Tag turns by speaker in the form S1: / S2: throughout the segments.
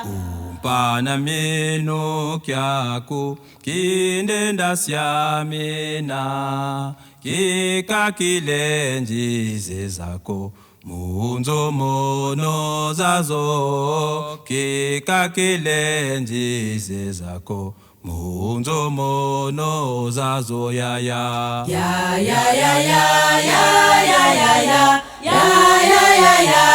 S1: Umpana meno kyako kindenda syamena kika kilenjize zako munzo mono zazo kika kilenjize zako munzo mono zazo ya ya ya ya ya ya ya ya ya ya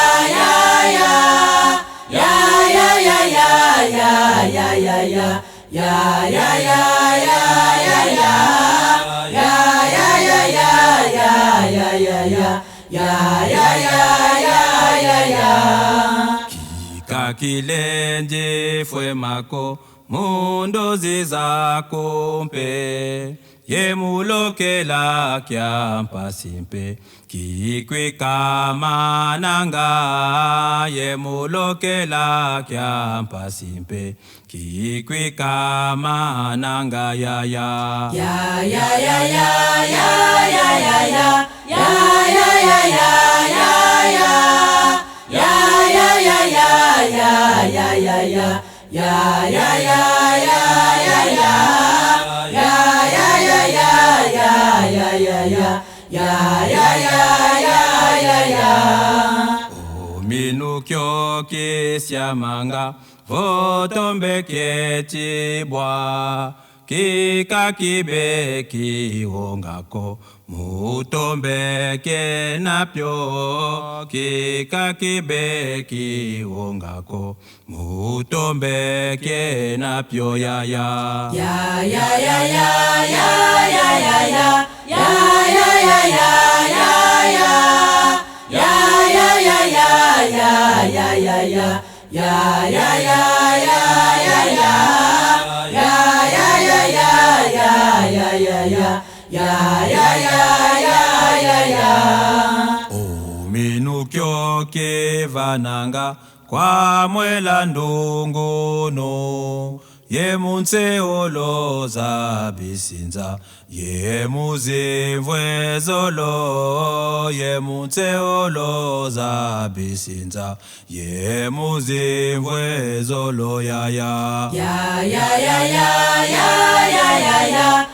S1: kika kilenje fwe mako mundo zizako mpe yemulokela kyampa simpe kikwi kamananga yemulokela kyampa simpe kikwi kamananga ya ya ya ya ya ya ya ya ya ya Minukyo kisyamanga votombe kiechibwa kika kibe kihongako mutombe kenapyo kika kibe kihongako mutombe kenapyo ya ya ya ya ya ya ya ya ya ya Minukyo kevananga kwa mwela ndunguno yemunse oloza bisinza yemuzimvwe zolo yemunse oloza bisinza yemuzimvwe zolo ya ya ya ya ya ya ya ya ya ya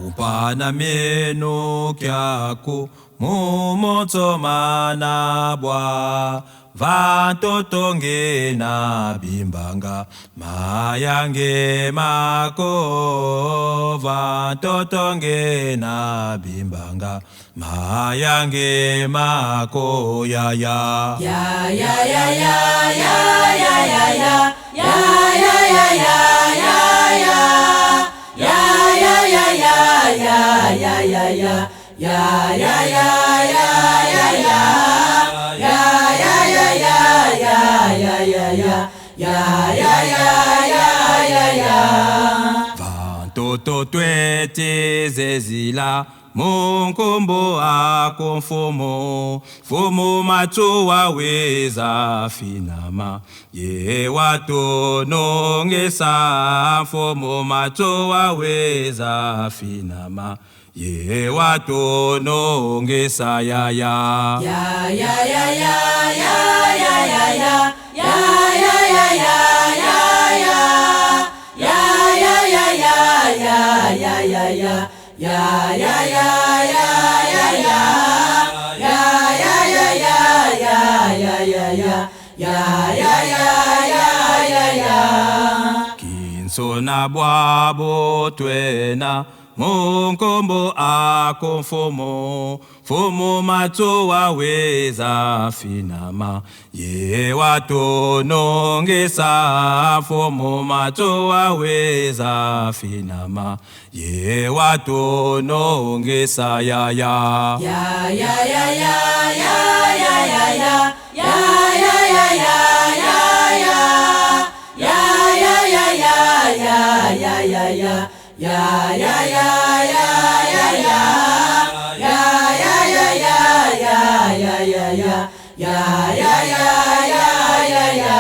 S1: Umpana meno kyako mumotso manabwa vatotonge na bimbanga mayange mako vatotonge na bimbanga mayange mako ya ya ya ya ya ya ya ya ya ya Vantoto twete zezila munkumbo akonfomo fomo macho waweza finama ye watonongesa fomo macho waweza finama ye watonongesa ya ya ya ya ya ya ya ya ya Kinsona bwabo twena munkombo akonfomo fumu matu waweza finama ye watonongesa fumu matu waweza finama ye watonongesa ya ya ya ya ya ya ya ya ya ya ya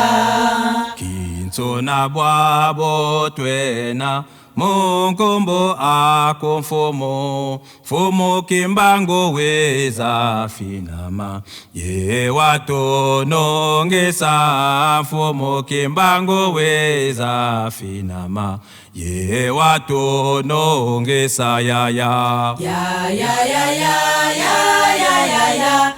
S1: Kintsona bwabo twena Munkombo ako mfumo Fumo kimbango weza finama ye watonongesa Fumo kimbango weza finama ye watonongesa ya ya ya ya ya ya ya ya ya ya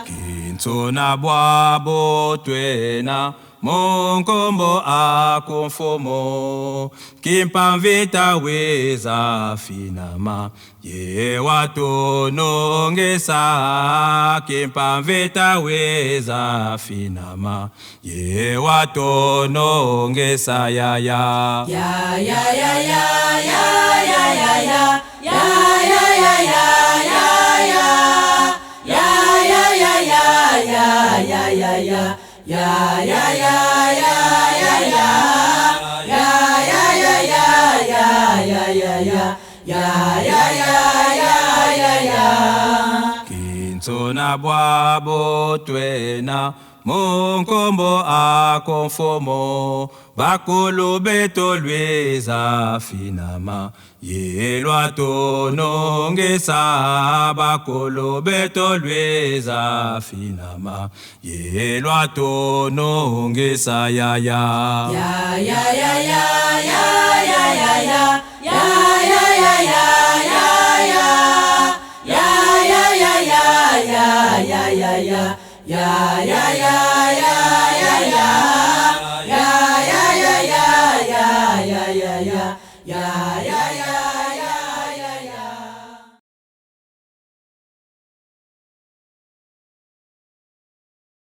S1: Kintsona bwabo twena Munkombo ako mfumo Kimpamvita weza finama ye watonongesa Kimpamvita weza finama ye watonongesa ya ya ya ya ya ya ya ya ya ya Kintsona bwabo twena Munkombo ako mfumo Bakulu beto lweza finama ye lwatonongesa Bakulu beto lweza finama ye lwatonongesa ya ya ya ya ya ya ya ya ya ya ya ya ya